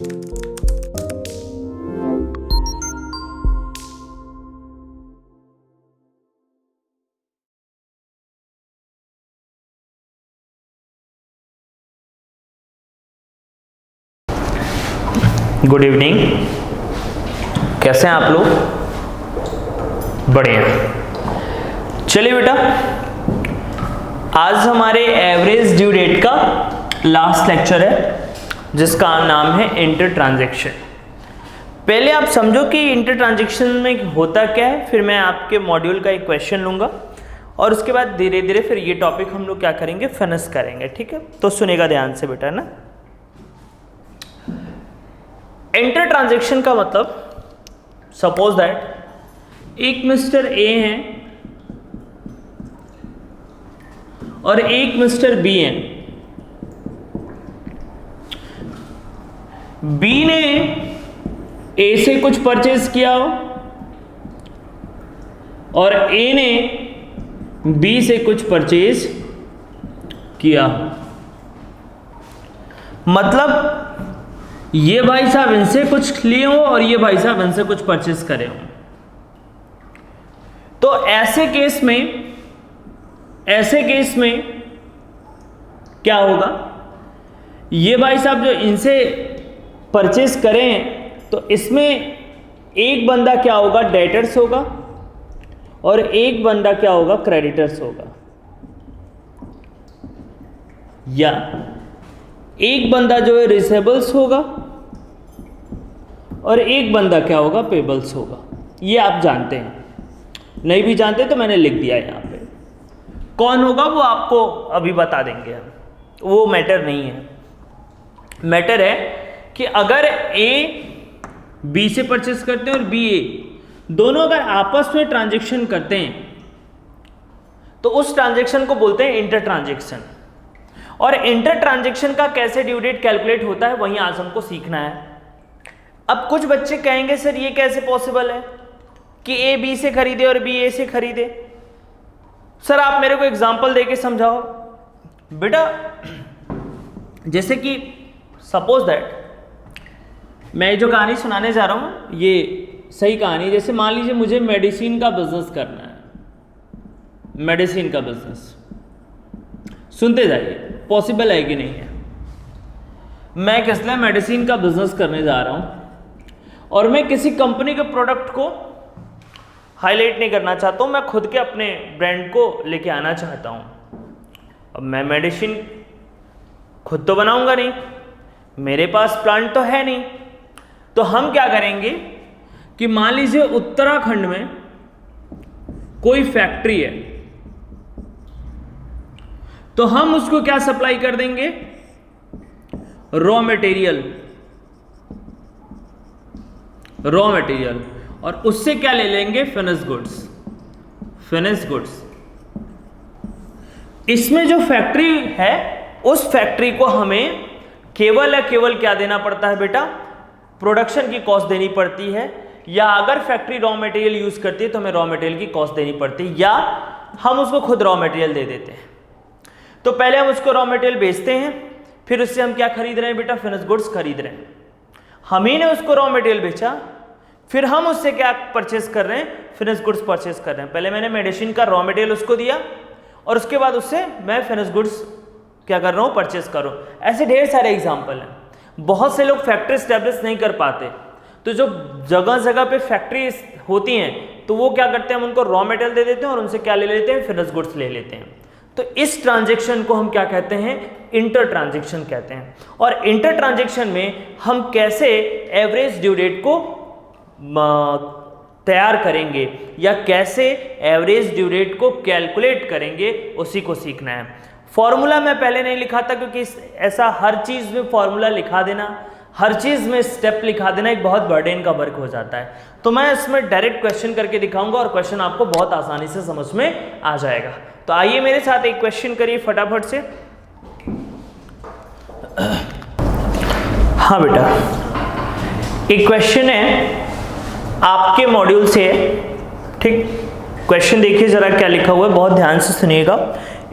Good evening, कैसे हैं आप लोग? बढ़िया। चलिए बेटा, आज हमारे एवरेज ड्यू डेट का लास्ट लेक्चर है जिसका नाम है इंटर ट्रांजैक्शन। पहले आप समझो कि इंटर ट्रांजैक्शन में होता क्या है, फिर मैं आपके मॉड्यूल का एक क्वेश्चन लूँगा और उसके बाद धीरे धीरे फिर ये टॉपिक हम लोग क्या करेंगे, फिनिश करेंगे। ठीक है, तो सुनेगा ध्यान से बेटा ना। इंटर ट्रांजैक्शन का मतलब, सपोज दैट एक मिस्टर ए हैं और एक मिस्टर बी हैं। बी ने ए से कुछ परचेज किया और ए ने बी से कुछ परचेज किया। मतलब ये भाई साहब इनसे कुछ लिए हो और ये भाई साहब इनसे कुछ परचेज करे हो। तो ऐसे केस में क्या होगा, ये भाई साहब जो इनसे परचेज करें तो इसमें एक बंदा क्या होगा, डेटर्स होगा और एक बंदा क्या होगा, क्रेडिटर्स होगा। या एक बंदा जो है रिसेबल्स होगा और एक बंदा क्या होगा, पेबल्स होगा। ये आप जानते हैं, नहीं भी जानते तो मैंने लिख दिया यहाँ पे। कौन होगा वो आपको अभी बता देंगे हम, वो मैटर नहीं है। मैटर है कि अगर ए बी से परचेस करते हैं और बी ए, दोनों अगर आपस में ट्रांजैक्शन करते हैं तो उस ट्रांजैक्शन को बोलते हैं इंटर ट्रांजैक्शन। और इंटर ट्रांजैक्शन का कैसे ड्यू डेट कैलकुलेट होता है वही आज हमको सीखना है। अब कुछ बच्चे कहेंगे सर ये कैसे पॉसिबल है कि ए बी से खरीदे और बी ए से खरीदे। सर आप मेरे को एग्जांपल देके समझाओ। बेटा जैसे कि सपोज दैट मैं जो कहानी सुनाने जा रहा हूं ये सही कहानी। जैसे मान लीजिए मुझे मेडिसिन का बिजनेस करना है, मेडिसिन का बिजनेस। सुनते जाइए, पॉसिबल है कि नहीं है। मैं किस लिए मेडिसिन का बिजनेस करने जा रहा हूं और मैं किसी कंपनी के प्रोडक्ट को हाईलाइट नहीं करना चाहता हूं, मैं खुद के अपने ब्रांड को लेके आना चाहता हूं। अब मैं मेडिसिन खुद तो बनाऊंगा नहीं, मेरे पास प्लांट तो है नहीं। तो हम क्या करेंगे कि मान लीजिए उत्तराखंड में कोई फैक्ट्री है तो हम उसको क्या सप्लाई कर देंगे, रॉ मटेरियल, और उससे क्या ले लेंगे, फिनिश गुड्स। इसमें जो फैक्ट्री है उस फैक्ट्री को हमें केवल क्या देना पड़ता है बेटा, प्रोडक्शन की कॉस्ट देनी पड़ती है। या अगर फैक्ट्री रॉ मटेरियल यूज करती है तो हमें रॉ मटेरियल की कॉस्ट देनी पड़ती है, या हम उसको खुद रॉ मटेरियल दे देते हैं। तो पहले हम उसको रॉ मटेरियल बेचते हैं, फिर उससे हम क्या खरीद रहे हैं बेटा, फिनिश गुड्स खरीद रहे हैं। हम ही ने उसको रॉ मटेरियल बेचा, फिर हम उससे क्या परचेस कर रहे हैं, फिनिश गुड्स परचेस कर रहे हैं। पहले मैंने मेडिसिन का रॉ मटेरियल उसको दिया और उसके बाद उससे मैं फिनिश गुड्स क्या कर रहा हूँ, परचेस कर रहा हूँ। ऐसे ढेर सारे एग्जाम्पल हैं। बहुत से लोग फैक्ट्री स्टैब्लिश नहीं कर पाते, तो जो जगह जगह पे फैक्ट्री होती हैं तो वो क्या करते हैं, हम उनको रॉ मटेरियल दे देते हैं और उनसे क्या ले लेते हैं, फिनिश गुड्स ले लेते हैं। तो इस ट्रांजैक्शन को हम क्या कहते हैं, इंटर ट्रांजैक्शन कहते हैं। और इंटर ट्रांजैक्शन में हम कैसे एवरेज ड्यू डेट को तैयार करेंगे या कैसे एवरेज ड्यू डेट को कैलकुलेट करेंगे, उसी को सीखना है। फॉर्मूला मैं पहले नहीं लिखा था क्योंकि ऐसा हर चीज़ में फॉर्मूला लिखा देना, हर चीज़ में स्टेप लिखा देना एक बहुत बर्डन का वर्क हो जाता है। तो मैं इसमें डायरेक्ट क्वेश्चन करके दिखाऊंगा और क्वेश्चन आपको बहुत आसानी से समझ में आ जाएगा। तो आइए मेरे साथ एक क्वेश्चन करिए फटाफट से। हाँ बेटा, एक क्वेश्चन है आपके मॉड्यूल से, ठीक। क्वेश्चन देखिए जरा क्या लिखा हुआ है, बहुत ध्यान से सुनिएगा।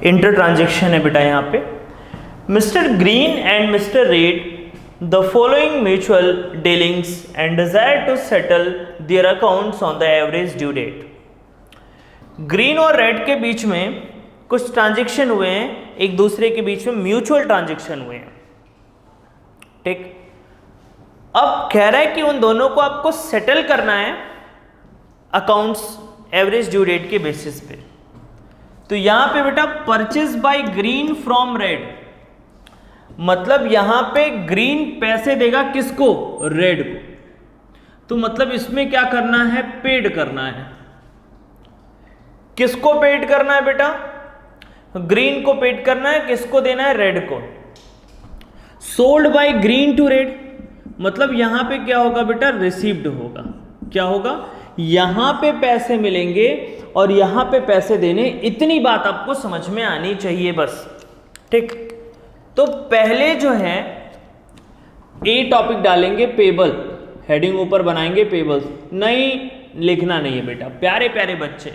इंटर ट्रांजैक्शन है बेटा। यहाँ पे Mr Green and Mr Red the following mutual dealings and desire to settle their accounts on the average due date. Green और रेड के बीच में कुछ ट्रांजेक्शन हुए हैं, एक दूसरे के बीच में म्यूचुअल ट्रांजेक्शन हुए हैं, ठीक। अब कह रहा है कि उन दोनों को आपको सेटल करना है अकाउंट्स एवरेज ड्यू डेट के बेसिस पे। तो यहां पे बेटा purchase by green from red, मतलब यहां पे ग्रीन पैसे देगा किसको, रेड को। तो मतलब इसमें क्या करना है, पेड करना है। किसको पेड करना है बेटा, ग्रीन को पेड करना है। किसको देना है, रेड को। Sold by Green to Red, मतलब यहां पे क्या होगा बेटा, रिसीव्ड होगा। क्या होगा, यहां पे पैसे मिलेंगे और यहां पे पैसे देने। इतनी बात आपको समझ में आनी चाहिए बस, ठीक। तो पहले जो है ए टॉपिक डालेंगे पेबल, हेडिंग ऊपर बनाएंगे पेबल्स। नहीं लिखना नहीं है बेटा, प्यारे प्यारे बच्चे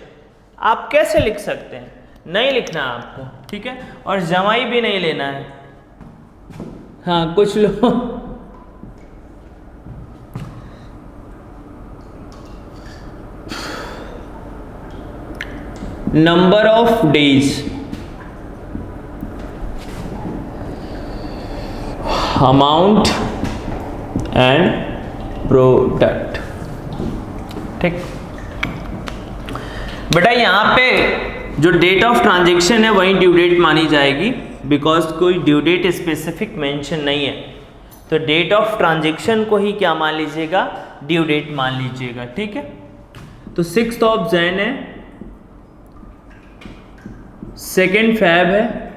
आप कैसे लिख सकते हैं, नहीं लिखना आपको, ठीक है। और जमाई भी नहीं लेना है। हाँ कुछ लोग number of days, amount and product, ठीक। बेटा यहां पे जो डेट ऑफ ट्रांजैक्शन है वही ड्यू डेट मानी जाएगी, बिकॉज कोई ड्यू डेट स्पेसिफिक मेंशन नहीं है। तो डेट ऑफ ट्रांजैक्शन को ही क्या मान लीजिएगा, ड्यू डेट मान लीजिएगा, ठीक है। तो 6 ऑफ जैन है, 2 फेब है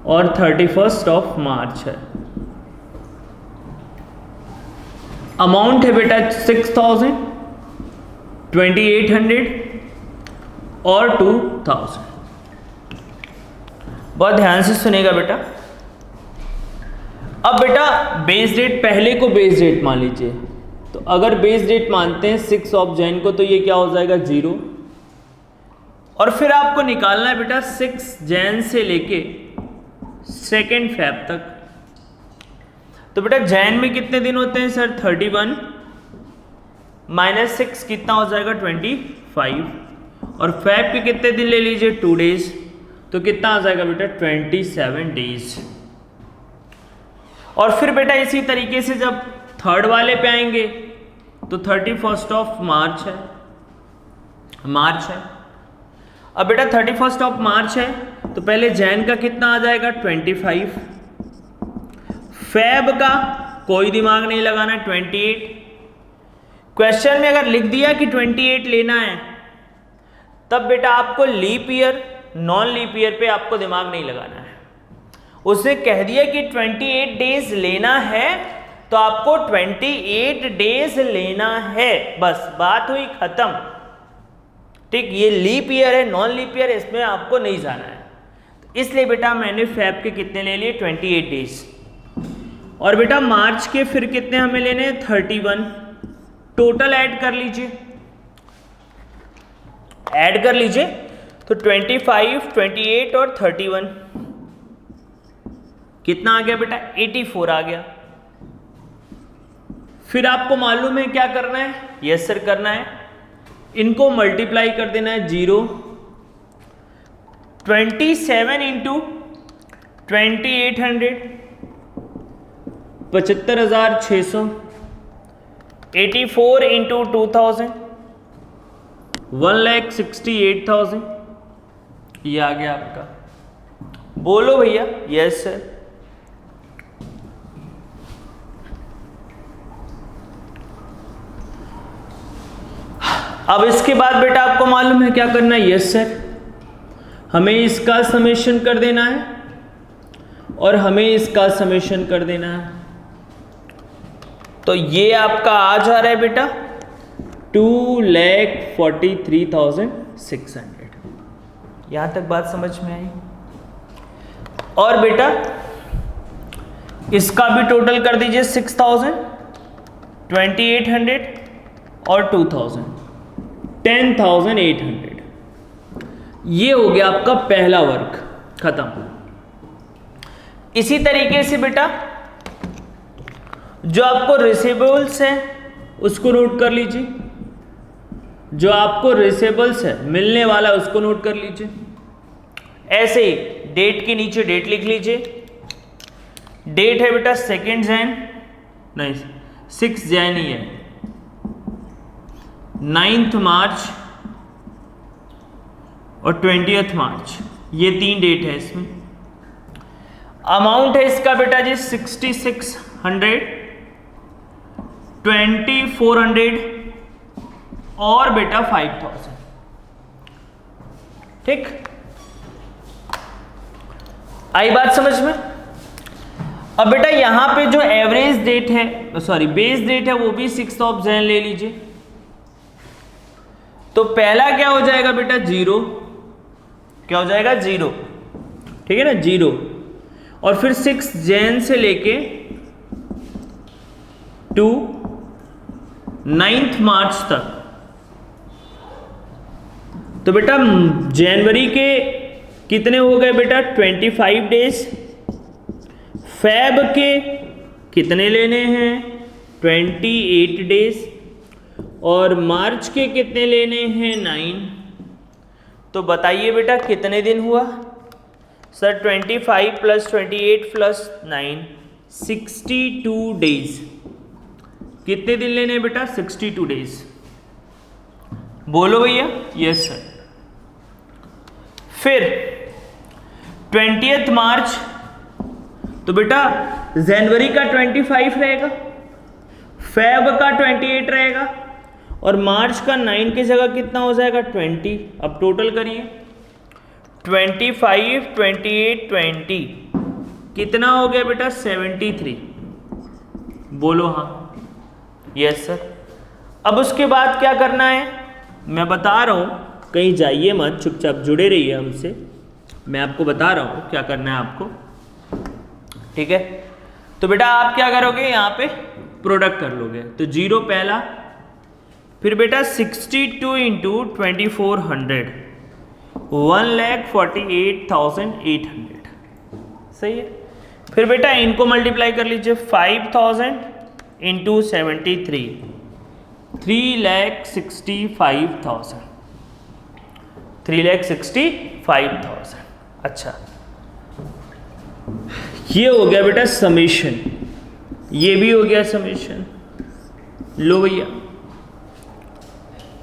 और 31 ऑफ मार्च है। अमाउंट है बेटा 6000, 2800 और 2000। बहुत ध्यान से सुनेगा बेटा। अब बेटा बेस डेट, पहले को बेस डेट मान लीजिए। तो अगर बेस डेट मानते हैं 6 ऑफ जैन को, तो ये क्या हो जाएगा 0। और फिर आपको निकालना है बेटा 6 जैन से लेके 2 फेब तक। तो बेटा जैन में कितने दिन होते हैं सर, 31 -6 कितना हो जाएगा 25। और फेब के कितने दिन ले लीजिए, 2 डेज, तो कितना आ जाएगा बेटा 27 डेज। और फिर बेटा इसी तरीके से जब थर्ड वाले पे आएंगे तो 31 ऑफ मार्च है, अब बेटा 31 ऑफ मार्च है तो पहले जैन का कितना आ जाएगा 25, फेब का कोई दिमाग नहीं लगाना 28। क्वेश्चन में अगर लिख दिया कि 28 लेना है तब बेटा आपको leap year non leap year पे आपको दिमाग नहीं लगाना है। उसने कह दिया कि 28 डेज लेना है तो आपको 28 डेज लेना है, बस बात हुई खत्म, ठीक। ये लीप ईयर है नॉन लीप ईयर इसमें आपको नहीं जाना है। तो इसलिए बेटा मैंने फेब के कितने ले लिए 28 डेज। और बेटा मार्च के फिर कितने हमें लेने 31। टोटल ऐड कर लीजिए, तो 25, 28 और 31 कितना आ गया बेटा 84 आ गया। फिर आपको मालूम है क्या करना है, यस सर करना है, इनको मल्टीप्लाई कर देना है 0। 27 इंटू 2800 75,600, 84 इंटू 2000 1,68,000। ये आ गया आपका, बोलो भैया यस सर। अब इसके बाद बेटा आपको मालूम है क्या करना है, यस सर, हमें इसका समेशन कर देना है और हमें इसका समेशन कर देना है। तो ये आपका आ जा रहा है बेटा 2,43,600। यहां तक बात समझ में आई। और बेटा इसका भी टोटल कर दीजिए 6,000, 2,800 और 2,000 10,800। ये हो गया आपका पहला वर्क खत्म। इसी तरीके से बेटा जो आपको रिसीवेबल्स है उसको नोट कर लीजिए, जो आपको रिसीवेबल्स है मिलने वाला है उसको नोट कर लीजिए। ऐसे ही डेट के नीचे डेट लिख लीजिए। डेट है बेटा 2 जैन, नहीं 6 जैन ही है, 9 मार्च और 20 मार्च, ये 3 डेट है इसमें। अमाउंट है इसका बेटा जी 6600, 2400 और बेटा 5000। ठीक, आई बात समझ में। अब बेटा यहां पे जो एवरेज डेट है, सॉरी बेस डेट है, वो भी 6 जैन ले लीजिए। तो पहला क्या हो जाएगा बेटा 0, क्या हो जाएगा 0, ठीक है ना 0, और फिर 6 जैन से लेके टू 9 मार्च तक। तो बेटा जनवरी के कितने हो गए बेटा 25 डेज, फेब के कितने लेने हैं 28 डेज, और मार्च के कितने लेने हैं 9। तो बताइए बेटा कितने दिन हुआ सर, 25 + 28 + 9 62 डेज। कितने दिन लेने हैं बेटा 62 डेज। बोलो भैया यस सर। फिर 20 मार्च, तो बेटा जनवरी का 25 रहेगा, फेब का 28 रहेगा, और मार्च का 9 की जगह कितना हो जाएगा 20। अब टोटल करिए 25 28 20 कितना हो गया बेटा 73। बोलो हाँ यस सर। अब उसके बाद क्या करना है मैं बता रहा हूँ, कहीं जाइए मत, चुपचाप जुड़े रहिए हमसे, मैं आपको बता रहा हूँ क्या करना है आपको, ठीक है। तो बेटा आप क्या करोगे यहाँ पे प्रोडक्ट कर लोगे, तो 0 पहला, फिर बेटा 62 × 2400 1,48,800, सही है। फिर बेटा इनको मल्टीप्लाई कर लीजिए 5000 × 73 3,65,000 3,65,000। अच्छा ये हो गया बेटा समेशन, ये भी हो गया समेशन। लो भैया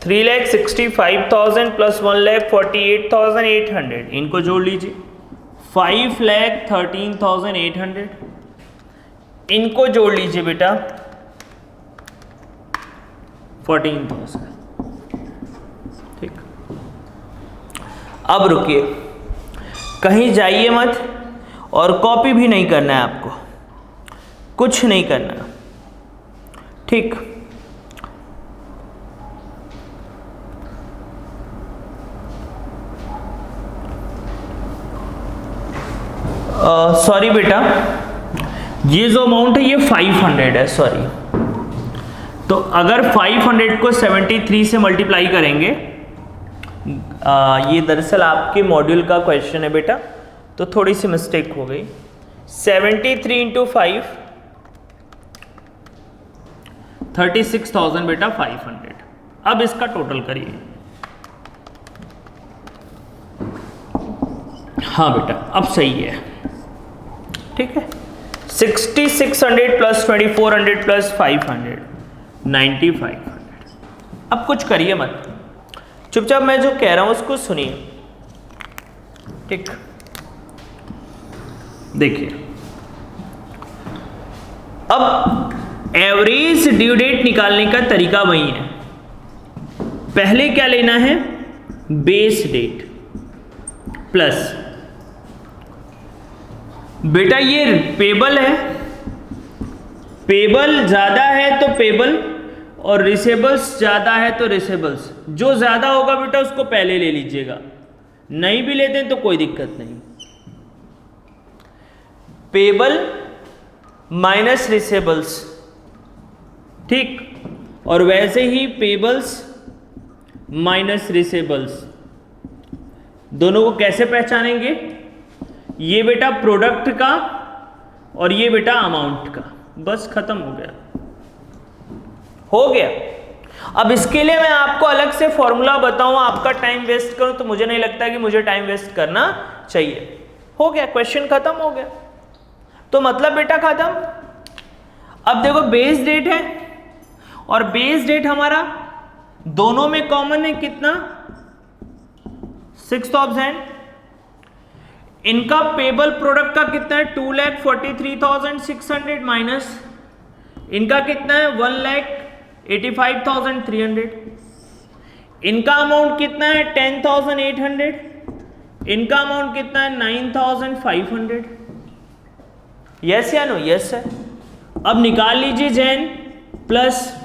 3,65,000 + 1,48,800 इनको जोड़ लीजिए, 5,13,800 इनको जोड़ लीजिए बेटा 14,000। ठीक, अब रुकिए, कहीं जाइए मत, और कॉपी भी नहीं करना है आपको, कुछ नहीं करना, ठीक। सॉरी बेटा, ये जो अमाउंट है ये 500 है, सॉरी। तो अगर 500 को 73 से मल्टीप्लाई करेंगे, ये दरअसल आपके मॉड्यूल का क्वेश्चन है बेटा, तो थोड़ी सी मिस्टेक हो गई। 73 × 5 36,000 बेटा 500। अब इसका टोटल करिए। हाँ बेटा अब सही है, ठीक है। 6600 + 2400 + 500 9500। अब कुछ करिए मत, चुपचाप मैं जो कह रहा हूं उसको सुनिए, ठीक। देखिए अब एवरेज ड्यू डेट निकालने का तरीका वही है। पहले क्या लेना है बेस डेट प्लस, बेटा ये पेबल है, पेबल ज़्यादा है तो पेबल, और रिसेबल्स ज़्यादा है तो रिसेबल्स। जो ज़्यादा होगा बेटा उसको पहले ले लीजिएगा, नहीं भी लेते हैं तो कोई दिक्कत नहीं। पेबल माइनस रिसेबल्स, ठीक, और वैसे ही पेबल्स माइनस रिसेबल्स, दोनों को कैसे पहचानेंगे, ये बेटा प्रोडक्ट का और ये बेटा अमाउंट का। बस खत्म हो गया, हो गया। अब इसके लिए मैं आपको अलग से फॉर्मूला बताऊं, आपका टाइम वेस्ट करूं, तो मुझे नहीं लगता कि मुझे टाइम वेस्ट करना चाहिए। हो गया, क्वेश्चन खत्म हो गया। तो मतलब बेटा खत्म। अब देखो बेस डेट है और बेस डेट हमारा दोनों में कॉमन है कितना, 6th ऑफ जैन। इनका पेबल प्रोडक्ट का कितना है 2,43,600 माइनस इनका कितना है 1,85,300। इनका अमाउंट कितना है 10,800, इनका अमाउंट कितना है 9,500। यस या नो? यस है। अब निकाल लीजिए जैन, प्लस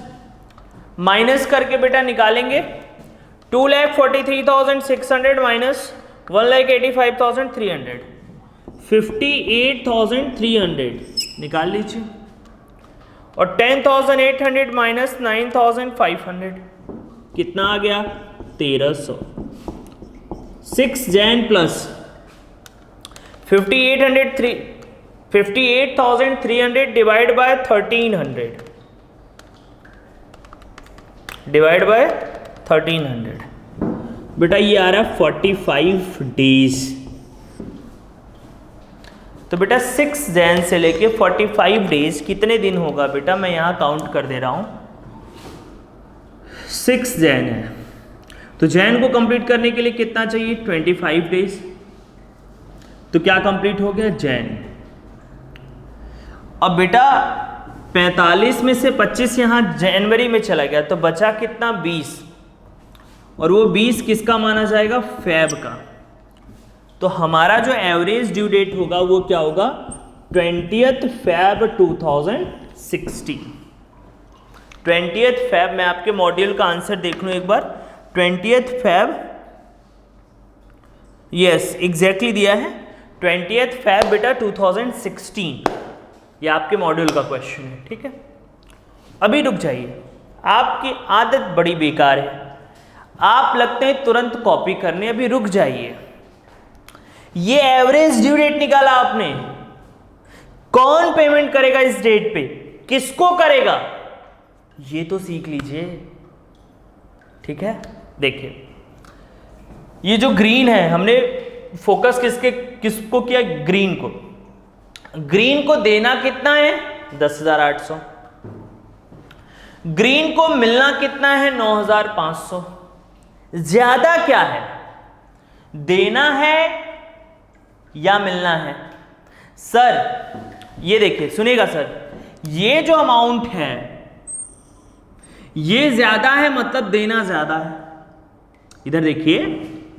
माइनस करके बेटा निकालेंगे 2,43,600 माइनस 1,85,300, 58,300 निकाल लीजिए, और 10,800 माइनस 9,500 कितना आ गया 1,300। 6 Jain plus 58,300 divide by 1,300 divide by 1,300 बेटा ये आ रहा है 45 डेज। तो बेटा 6 जैन से लेके 45 डेज कितने दिन होगा बेटा, मैं यहां काउंट कर दे रहा हूं। 6 जैन है तो जैन को कंप्लीट करने के लिए कितना चाहिए 25 डेज। तो क्या कंप्लीट हो गया जैन। अब बेटा 45 में से 25 यहां जनवरी में चला गया तो बचा कितना 20, और वो 20 किसका माना जाएगा फेब का। तो हमारा जो एवरेज ड्यू डेट होगा वो क्या होगा 20th फेब 2016। 20th फेब, मैं आपके मॉड्यूल का आंसर देख लूं एक बार। 20th फेब, यस एग्जैक्टली दिया है 20th फेब बेटा 2016। ये आपके मॉड्यूल का क्वेश्चन है, ठीक है। अभी रुक जाइए, आपकी आदत बड़ी बेकार है, आप लगते हैं तुरंत कॉपी करने। अभी रुक जाइए। ये एवरेज ड्यू डेट निकाला आपने, कौन पेमेंट करेगा इस डेट पे, किसको करेगा, ये तो सीख लीजिए, ठीक है। देखिए ये जो ग्रीन है, हमने फोकस किसको किया, ग्रीन को। ग्रीन को देना कितना है 10,800, ग्रीन को मिलना कितना है 9,500। ज्यादा क्या है, देना है या मिलना है। सर ये देखिए, सुनिएगा सर, ये जो अमाउंट है ये ज्यादा है, मतलब देना ज्यादा है। इधर देखिए,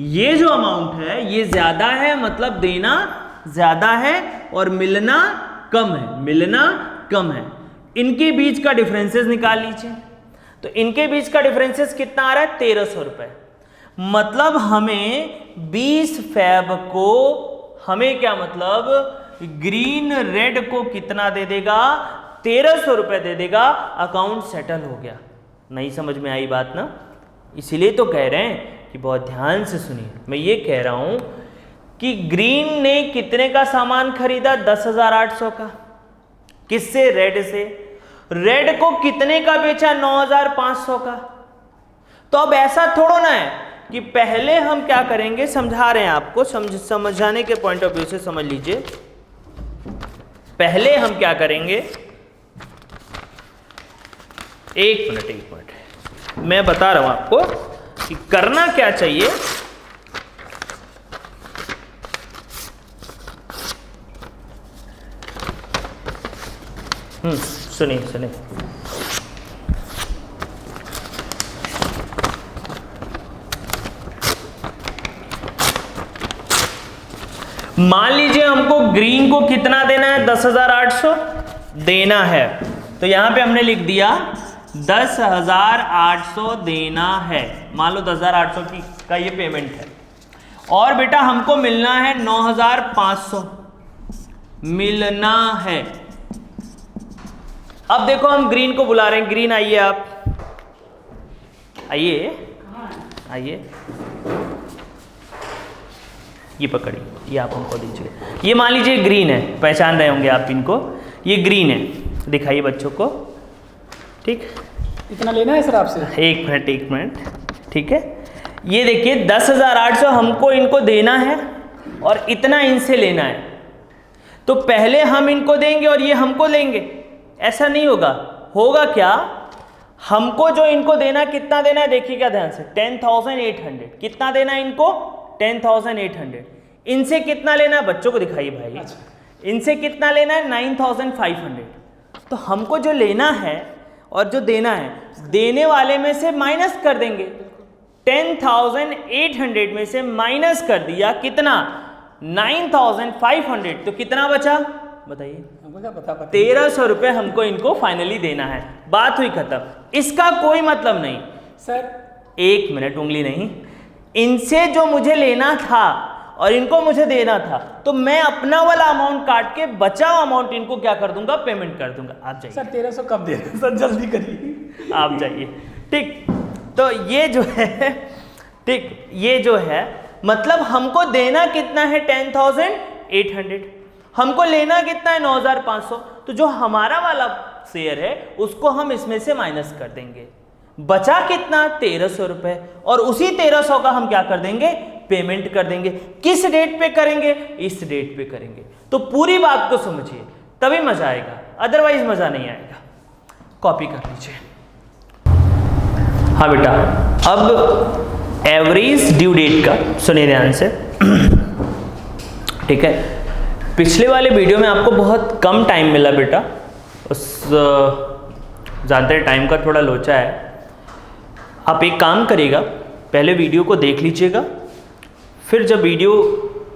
ये जो अमाउंट है ये ज्यादा है, मतलब देना ज्यादा है, और मिलना कम है, मिलना कम है। इनके बीच का डिफरेंसेस निकाल लीजिए। तो इनके बीच का डिफरेंसेस कितना आ रहा है 1,300 रुपए। मतलब हमें 20 फेब को, हमें क्या मतलब ग्रीन रेड को कितना दे देगा 1,300 रुपए दे देगा। अकाउंट सेटल हो गया। नहीं समझ में आई बात ना, इसीलिए तो कह रहे हैं कि बहुत ध्यान से सुनिए। मैं ये कह रहा हूं कि ग्रीन ने कितने का सामान खरीदा 10,800 का, किससे, रेड से। रेड को कितने का बेचा 9,500 का। तो अब ऐसा थोड़ा ना है कि पहले हम क्या करेंगे, समझा रहे हैं आपको, समझाने के पॉइंट ऑफ व्यू से समझ लीजिए। पहले हम क्या करेंगे, एक मिनट मैं बता रहा हूं आपको कि करना क्या चाहिए। सुनिए, मान लीजिए हमको ग्रीन को कितना देना है 10,800 देना है। तो यहां पे हमने लिख दिया 10,800 देना है। मान लो 10,800 का ये पेमेंट है, और बेटा हमको मिलना है 9,500 मिलना है। अब देखो हम ग्रीन को बुला रहे हैं, ग्रीन आइए, आप आइए, ये पकड़िए, ये आप हमको दीजिए। ये मान लीजिए ग्रीन है, पहचान रहे होंगे आप इनको, ये ग्रीन है। दिखाइए बच्चों को, ठीक। इतना लेना है सर आपसे? एक मिनट, ठीक है। ये देखिए 10,800 हमको इनको देना है और इतना इनसे लेना है, तो पहले हम इनको देंगे और ये हमको लेंगे, ऐसा नहीं होगा। होगा क्या, हमको जो इनको देना कितना देना है देखिए क्या ध्यान से, 10,800 कितना देना है इनको, 10,800। इनसे कितना लेना है बच्चों को दिखाइए भाई, इनसे कितना लेना है 9,500। तो हमको जो लेना है और जो देना है, देने वाले में से माइनस कर देंगे। 10,800 में से माइनस कर दिया कितना, 9,500, तो कितना बचा बताइए, 1,300 रुपये हमको इनको फाइनली देना है। बात हुई खत्म, इसका कोई मतलब नहीं सर। एक मिनट, उंगली नहीं, इनसे जो मुझे लेना था और इनको मुझे देना था, तो मैं अपना वाला अमाउंट काट के बचा अमाउंट इनको क्या कर दूंगा, पेमेंट कर दूंगा। आप जाइए सर, 1,300 कब दे रहे हैं सर, जल्दी करिए। आप जाइए, ठीक। तो ये जो है, ठीक, ये जो है मतलब हमको देना कितना है 10,800, हमको लेना कितना है 9,500। तो जो हमारा वाला शेयर है उसको हम इसमें से माइनस कर देंगे, बचा कितना 1,300 रुपए, और उसी 1,300 का हम क्या कर देंगे, पेमेंट कर देंगे। किस डेट पे करेंगे, इस डेट पे करेंगे। तो पूरी बात को समझिए तभी मजा आएगा, अदरवाइज मजा नहीं आएगा। कॉपी कर लीजिए। हाँ बेटा, अब एवरेज ड्यू डेट का सुनिए ध्यान से, ठीक है। पिछले वाले वीडियो में आपको बहुत कम टाइम मिला बेटा, उस ज़्यादा टाइम का थोड़ा लोचा है। आप एक काम करिएगा, पहले वीडियो को देख लीजिएगा, फिर जब वीडियो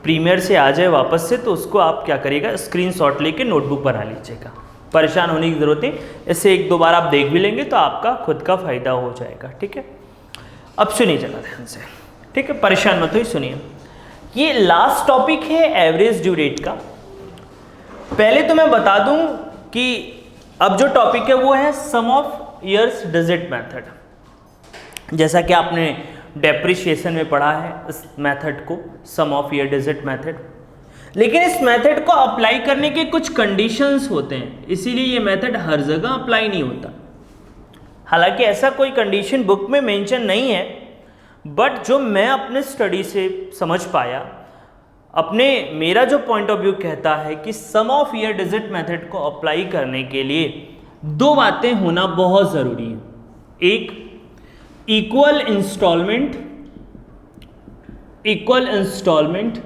प्रीमियर से आ जाए वापस से, तो उसको आप क्या करिएगा, स्क्रीनशॉट लेके नोटबुक बना लीजिएगा। परेशान होने की ज़रूरत नहीं, इससे एक दो बार आप देख भी लेंगे तो आपका खुद का फ़ायदा हो जाएगा, ठीक है। अब सुनिए जरा ध्यान से, ठीक है, परेशान मत होइए, सुनिए। ये लास्ट टॉपिक है एवरेज ड्यू डेट का। पहले तो मैं बता दूं कि अब जो टॉपिक है वो है सम ऑफ ईयर्स डिजिट मेथड। जैसा कि आपने डेप्रिशिएशन में पढ़ा है इस मेथड को, सम ऑफ ईयर डिजिट मेथड। लेकिन इस मेथड को अप्लाई करने के कुछ कंडीशंस होते हैं, इसीलिए ये मेथड हर जगह अप्लाई नहीं होता। हालांकि ऐसा कोई कंडीशन बुक में मेंशन नहीं है, बट जो मैं अपने स्टडी से समझ पाया, मेरा जो पॉइंट ऑफ व्यू कहता है कि सम ऑफ ईयर डिजिट मेथड को अप्लाई करने के लिए दो बातें होना बहुत ज़रूरी है। एक, इक्वल इंस्टॉलमेंट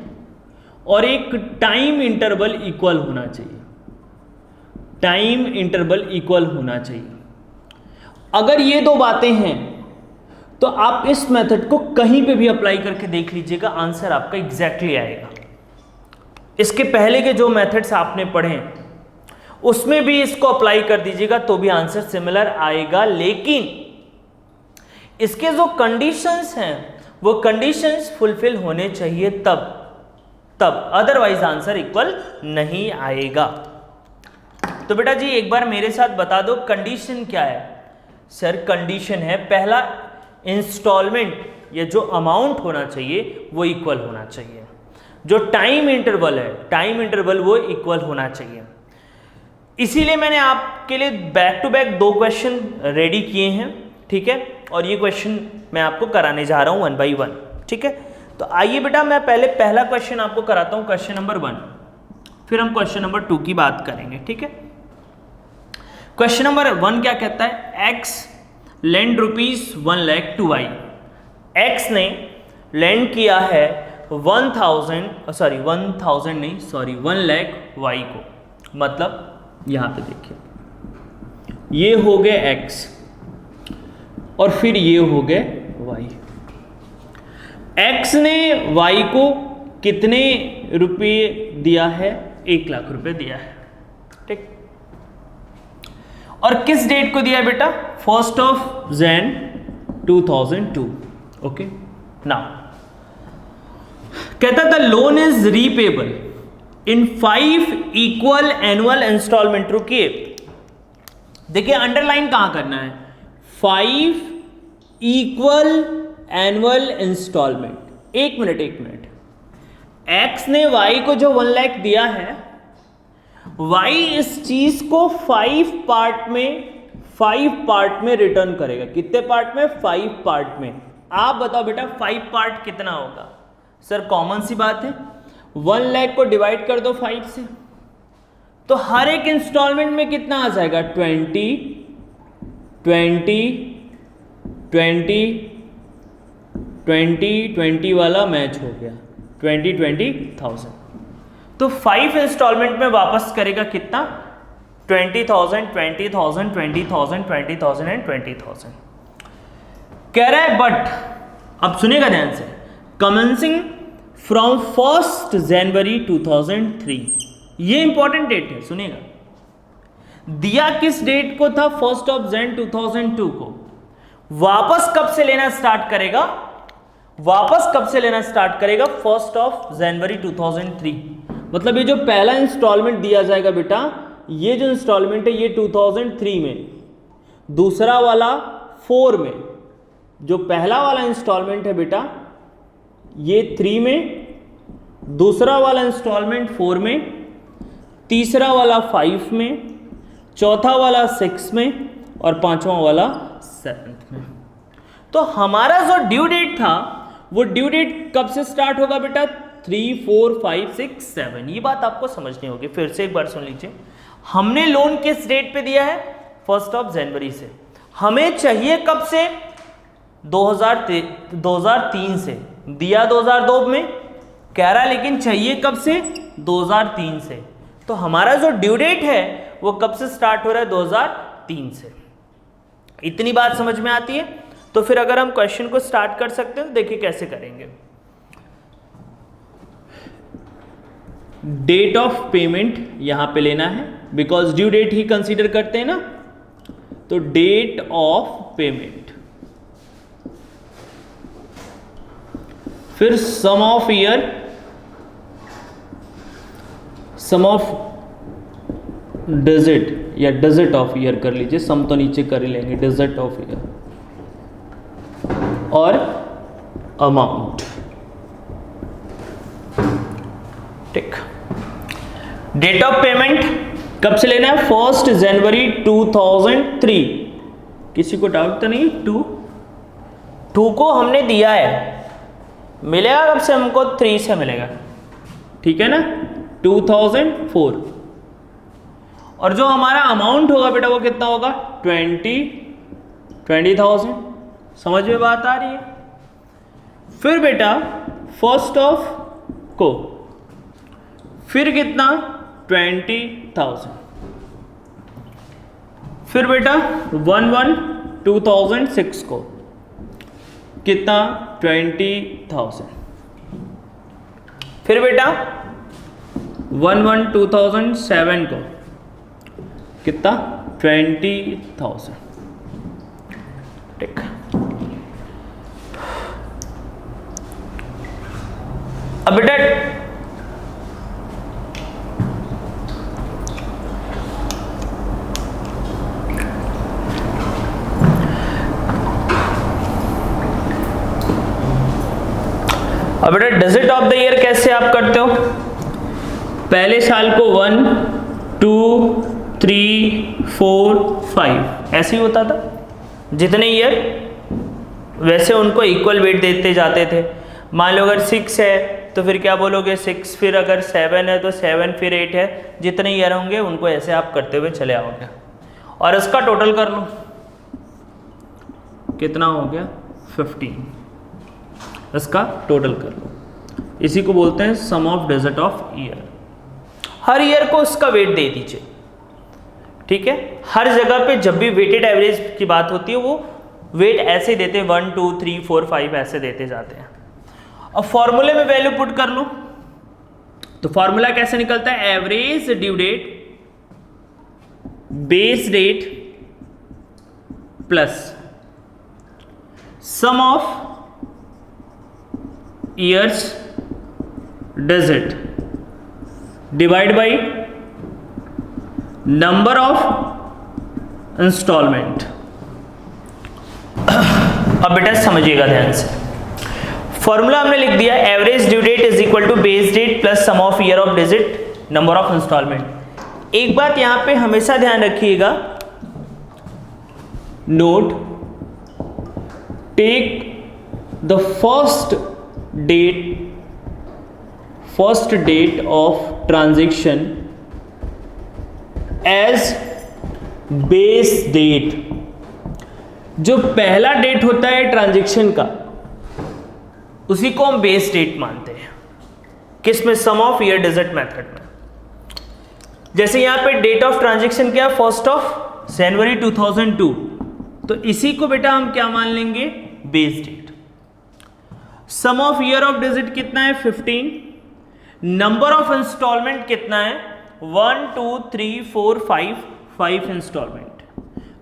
और एक टाइम इंटरवल इक्वल होना चाहिए। टाइम इंटरवल इक्वल होना चाहिए। अगर ये दो बातें हैं तो आप इस मेथड को कहीं पे भी अप्लाई करके देख लीजिएगा, आंसर आपका एग्जैक्टली आएगा। इसके पहले के जो मेथड्स आपने पढ़े उसमें भी इसको अप्लाई कर दीजिएगा तो भी आंसर सिमिलर आएगा, लेकिन इसके जो कंडीशंस हैं वो कंडीशंस फुलफिल होने चाहिए, तब अदरवाइज आंसर इक्वल नहीं आएगा। तो बेटा जी एक बार मेरे साथ बता दो कंडीशन क्या है। सर कंडीशन है पहला, इंस्टॉलमेंट या जो अमाउंट होना चाहिए वो इक्वल होना चाहिए। जो टाइम इंटरवल है, टाइम इंटरवल वो इक्वल होना चाहिए। इसीलिए मैंने आपके लिए बैक टू बैक दो क्वेश्चन रेडी किए हैं, ठीक है, और ये क्वेश्चन मैं आपको कराने जा रहा हूं 1 by 1, ठीक है। तो आइए बेटा मैं पहले पहला क्वेश्चन आपको कराता हूं, क्वेश्चन नंबर 1, फिर हम क्वेश्चन नंबर 2 की बात करेंगे, ठीक है। क्वेश्चन नंबर 1 क्या कहता है, X lend ₹1 lakh to Y. X ने लेंड किया है 1 लाख वाई को। मतलब यहां पे देखिए, ये हो गए एक्स और फिर ये हो गए वाई। एक्स ने वाई को कितने रुपये दिया है, 1 लाख रुपए दिया है, ठीक। और किस डेट को दिया है बेटा, 1 Jan 2002, ओके। नाउ कहता था loan is repayable in 5 equal annual instalment. रुकिए, देखिए अंडरलाइन कहां करना है, 5 इक्वल एनुअल इंस्टॉलमेंट। एक मिनट, एक्स ने वाई को जो 1 लाख दिया है वाई इस चीज को 5 पार्ट में रिटर्न करेगा। कितने पार्ट में? 5 पार्ट में। आप बताओ बेटा 5 पार्ट कितना होगा? सर कॉमन सी बात है, 1 लाख को डिवाइड कर दो 5 से, तो हर एक इंस्टॉलमेंट में कितना आ जाएगा? 20 वाला मैच हो गया, 20,000। तो 5 इंस्टॉलमेंट में वापस करेगा कितना? 20,000 एंड 20,000। कह रहा है बट, अब सुनेगा ध्यान से, कमेंसिंग फ्रॉम 1 जनवरी 2003, ये इंपॉर्टेंट डेट है, सुनिएगा। दिया किस डेट को था? 1 जनवरी 2002 को। वापस कब से लेना स्टार्ट करेगा? वापस कब से लेना स्टार्ट करेगा? 1 जनवरी 2003। मतलब ये जो पहला इंस्टॉलमेंट दिया जाएगा बेटा, ये जो इंस्टॉलमेंट है ये 2003 में, दूसरा वाला 4 में, जो पहला वाला इंस्टॉलमेंट है बेटा ये 3 में, दूसरा वाला इंस्टॉलमेंट 4 में, तीसरा वाला 5 में, चौथा वाला 6 में और पांचवा वाला 7 में। तो हमारा जो ड्यू डेट था वो ड्यू डेट कब से स्टार्ट होगा बेटा? 3, 4, 5, 6, 7। ये बात आपको समझनी होगी। फिर से एक बार सुन लीजिए, हमने लोन किस डेट पे दिया है? 1 जनवरी से। हमें चाहिए कब से? 2003 से। दिया 2002 में, कह रहा लेकिन चाहिए कब से? 2003 से। तो हमारा जो ड्यू डेट है वो कब से स्टार्ट हो रहा है? 2003 से। इतनी बात समझ में आती है? तो फिर अगर हम क्वेश्चन को स्टार्ट कर सकते हैं तो देखिए कैसे करेंगे। डेट ऑफ पेमेंट यहां पे लेना है, बिकॉज ड्यू डेट ही कंसीडर करते हैं ना, तो डेट ऑफ पेमेंट, फिर sum of year, sum of digit या डिजिट ऑफ ईयर कर लीजिए, सम तो नीचे कर ही लेंगे, डिजिट ऑफ ईयर, और अमाउंट। ठीक, डेट ऑफ पेमेंट कब से लेना है? 1 जनवरी 2003। किसी को डाउट तो नहीं? 2 को हमने दिया है, मिलेगा कब से? हमको 3 से मिलेगा, ठीक है ना, 2004। और जो हमारा अमाउंट होगा बेटा वो कितना होगा? 20,000। समझ में बात आ रही है? फिर बेटा 1 को फिर कितना? 20,000। फिर बेटा 1/1/2006 को कितना? 20,000। फिर बेटा 1/1/2007 को कितना? 20,000। ठीक, अब बेटा डिजिट ऑफ द ईयर कैसे आप करते हो? पहले साल को 1, 2, 3, 4, 5 ऐसे ही होता था। जितने ईयर वैसे उनको इक्वल वेट देते जाते थे। मान लो अगर 6 है तो फिर क्या बोलोगे? 6, फिर अगर 7 है तो 7, फिर 8 है, जितने ईयर होंगे उनको ऐसे आप करते हुए चले आओगे। और इसका टोटल कर लो, कितना हो गया? 15। इसका टोटल कर लो, इसी को बोलते हैं sum of digit of year. हर ईयर को उसका वेट दे दीजिए, ठीक है। हर जगह पे जब भी वेटेड एवरेज की बात होती है वो वेट ऐसे देते हैं, 1, 2, 3, 4, 5 ऐसे देते जाते हैं। अब फॉर्मूले में वैल्यू पुट कर लो, तो फॉर्मूला कैसे निकलता है? Average due date base date plus sum of years digit divide by number of instalment. अब बेटा समझिएगा ध्यान से, फॉर्मूला हमने लिख दिया, average due date is equal to base date plus sum of year of digit number of instalment. एक बात यहां पे हमेशा ध्यान रखिएगा, note, take the first date of transaction as base date. जो पहला डेट होता है ट्रांजैक्शन का, उसी को हम बेस डेट मानते हैं। किस में? सम ऑफ ईयर डिजिट मेथड में। जैसे यहां पे डेट ऑफ ट्रांजैक्शन क्या है? 1 जनवरी 2002, तो इसी को बेटा हम क्या मान लेंगे? Base date. Sum of year of digit कितना है? 15। नंबर ऑफ इंस्टॉलमेंट कितना है? 1 2 3 4 5 इंस्टॉलमेंट।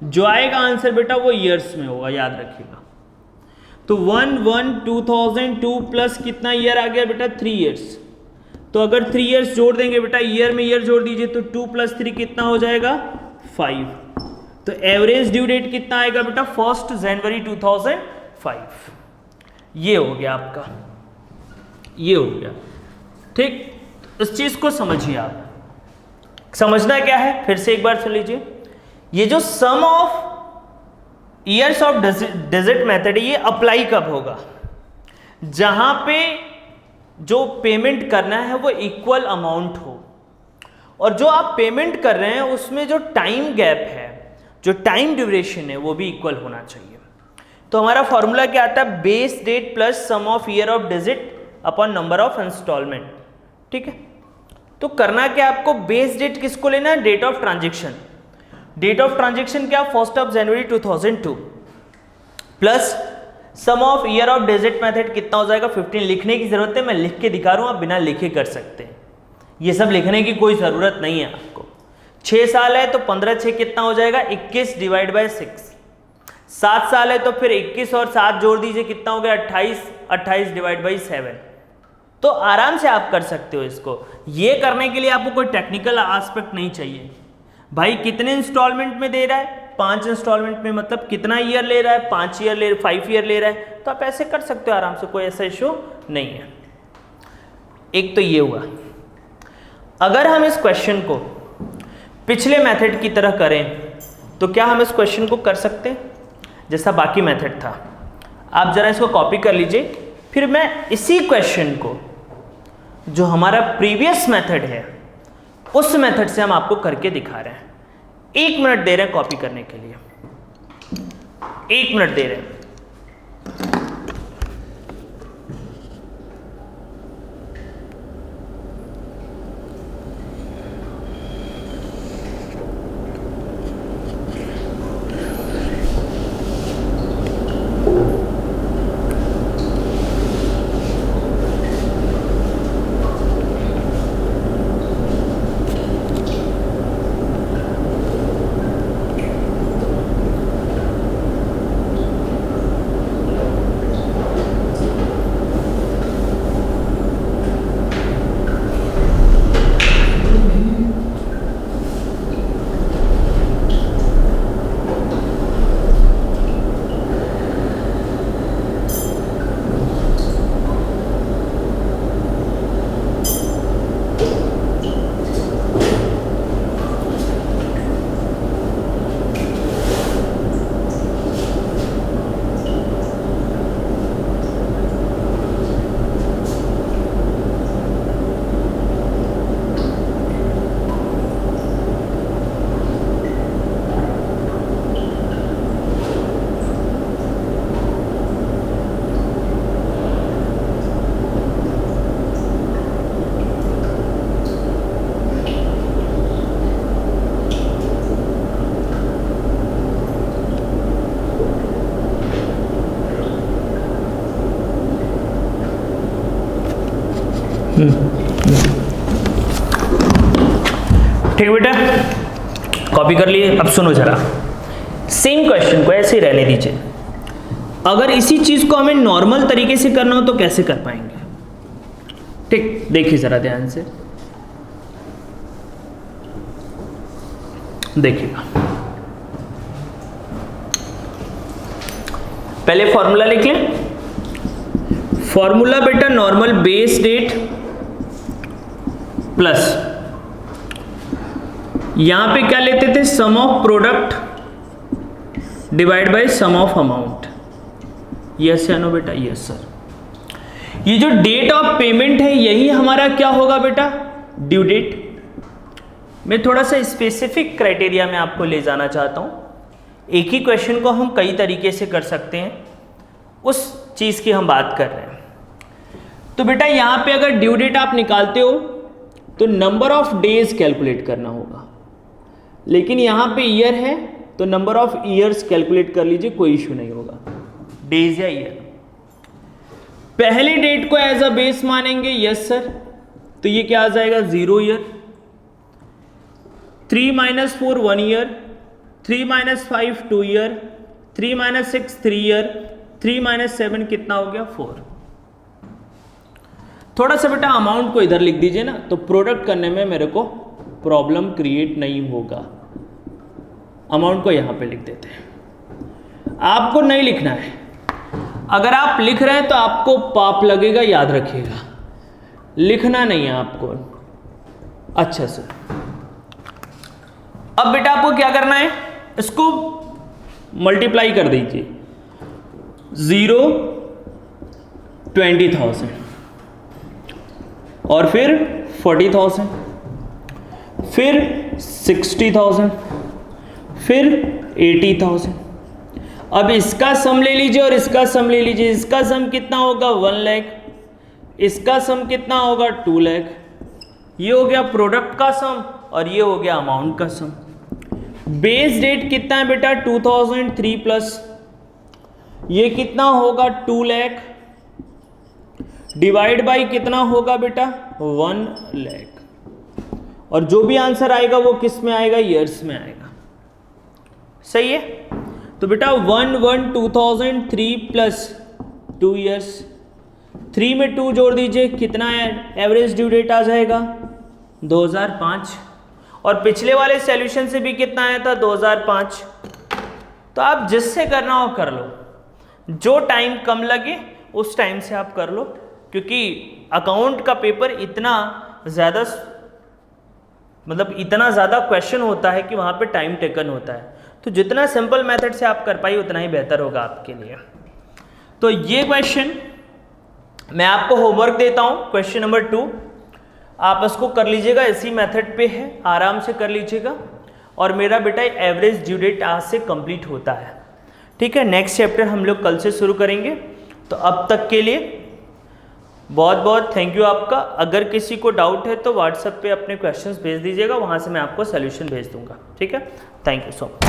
जो आएगा आंसर बेटा वो ईयर्स में होगा, याद रखिएगा। तो 1/1/2002 प्लस कितना ईयर आ गया बेटा? 3 ईयर्स। तो अगर 3 ईयर्स जोड़ देंगे बेटा, ईयर में ईयर जोड़ दीजिए, तो 2 + 3 कितना हो जाएगा? 5। तो एवरेज ड्यू डेट कितना आएगा बेटा? 1 जनवरी 2005। ये हो गया आपका, ये हो गया। ठीक, इस चीज को समझिए आप। समझना क्या है फिर से एक बार सुन लीजिए। ये जो sum of years of digit method है, ये अप्लाई कब होगा? जहां पे जो पेमेंट करना है वो इक्वल अमाउंट हो, और जो आप पेमेंट कर रहे हैं उसमें जो टाइम गैप है, जो टाइम ड्यूरेशन है, वो भी इक्वल होना चाहिए। तो हमारा फॉर्मूला क्या आता है? Base date plus sum of year of digit upon number of instalment. ठीक है, तो करना क्या आपको? बेस डेट किसको लेना है? Date of transaction. Date of transaction क्या? 1 जनवरी 2002 plus sum of year of digit method कितना हो जाएगा? 15। लिखने की जरूरत है, मैं लिख के दिखा रहा हूं, आप बिना लिखे कर सकते हैं। ये सब लिखने की कोई जरूरत नहीं है आपको। 6 साल है तो 15×6 कितना हो जाएगा? 21 / 6। 7 साल है तो फिर 21 और 7 जोड़ दीजिए, कितना हो गया? 28। 28 / 7। तो आराम से आप कर सकते हो इसको। ये करने के लिए आपको कोई टेक्निकल एस्पेक्ट नहीं चाहिए। भाई कितने इंस्टॉलमेंट में दे रहा है? 5 इंस्टॉलमेंट में, मतलब कितना ईयर ले रहा है? 5 ईयर ले, 5 ईयर ले रहा है, तो आप ऐसे कर सकते हो आराम से, कोई ऐसा इशू नहीं है। एक तो ये हुआ। अगर हम इस क्वेश्चन को पिछले मेथड की तरह करें तो क्या हम इस क्वेश्चन को कर सकते हैं जैसा बाकी मेथड था? आप जरा इसको कॉपी कर लीजिए, फिर मैं इसी क्वेश्चन को जो हमारा प्रीवियस मेथड है उस मेथड से हम आपको करके दिखा रहे हैं। 1 मिनट दे रहे हैं कॉपी करने के लिए, 1 मिनट दे रहे हैं। ठीक बेटा, कॉपी कर लिए। अब सुनो जरा, सेम क्वेश्चन को ऐसे ही रहने दीजिए। अगर इसी चीज को हमें नॉर्मल तरीके से करना हो तो कैसे कर पाएंगे? ठीक, देखिए जरा ध्यान से, देखिएगा। पहले फॉर्मूला लिख लें। फॉर्मूला बेटा नॉर्मल बेस डेट प्लस यहां पे क्या लेते थे, sum of product divide by sum of amount. Yes या नो बेटा? Yes sir. ये जो डेट ऑफ पेमेंट है यही हमारा क्या होगा बेटा, ड्यू डेट। मैं थोड़ा सा स्पेसिफिक क्राइटेरिया में आपको ले जाना चाहता हूं। एक ही क्वेश्चन को हम कई तरीके से कर सकते हैं, उस चीज की हम बात कर रहे हैं। तो बेटा यहां पे अगर ड्यू डेट आप निकालते हो तो नंबर ऑफ डेज कैलकुलेट करना होगा, लेकिन यहां पे ईयर है तो नंबर ऑफ ईयर्स कैलकुलेट कर लीजिए, कोई इश्यू नहीं होगा, डेज या ईयर। पहले डेट को एज अ बेस मानेंगे, यस सर, तो ये क्या आ जाएगा, 0 ईयर। 3 - 4 1 ईयर, 3 - 5 2 ईयर, 3 - 6 3 ईयर, 3 - 7 कितना हो गया, 4। थोड़ा सा बेटा अमाउंट को इधर लिख दीजिए ना, तो प्रोडक्ट करने में मेरे को प्रॉब्लम क्रिएट नहीं होगा। अमाउंट को यहां पे लिख देते हैं। आपको नहीं लिखना है, अगर आप लिख रहे हैं तो आपको पाप लगेगा, याद रखिएगा, लिखना नहीं है आपको। अच्छा सर, अब बेटा आपको क्या करना है, इसको मल्टीप्लाई कर दीजिए। 0 20,000 और फिर 40,000, फिर 60,000, फिर 80,000। अब इसका सम ले लीजिए और इसका सम ले लीजिए। इसका सम कितना होगा, 1 लाख, इसका सम कितना होगा, 2 लाख। ये हो गया प्रोडक्ट का सम और ये हो गया अमाउंट का सम। बेस डेट कितना है बेटा, 2003 प्लस ये कितना होगा, 2 लाख, डिवाइड बाई कितना होगा बेटा, 1 लाख। और जो भी आंसर आएगा वो किस में आएगा, ईयर्स में आएगा। सही है? तो बेटा 2003 प्लस 2 ईयर्स, 3 में 2 जोड़ दीजिए, कितना है, एवरेज ड्यू डेट आ जाएगा 2005। और पिछले वाले सॉल्यूशन से भी कितना आया था, 2005। तो आप जिससे करना हो कर लो, जो टाइम कम लगे उस टाइम से आप कर लो, क्योंकि अकाउंट का पेपर इतना ज़्यादा, मतलब इतना ज़्यादा क्वेश्चन होता है कि वहाँ पे टाइम टेकन होता है। तो जितना सिंपल मेथड से आप कर पाइए उतना ही बेहतर होगा आपके लिए। तो ये क्वेश्चन मैं आपको होमवर्क देता हूँ, क्वेश्चन नंबर 2 आप इसको कर लीजिएगा, इसी मेथड पे है, आराम से कर लीजिएगा। और मेरा बेटा एवरेज ड्यू डेट आज से कंप्लीट होता है, ठीक है। नेक्स्ट चैप्टर हम लोग कल से शुरू करेंगे। तो अब तक के लिए बहुत बहुत थैंक यू आपका। अगर किसी को डाउट है तो व्हाट्सएप पे अपने क्वेश्चंस भेज दीजिएगा, वहाँ से मैं आपको सोल्यूशन भेज दूंगा, ठीक है। Thank you so much.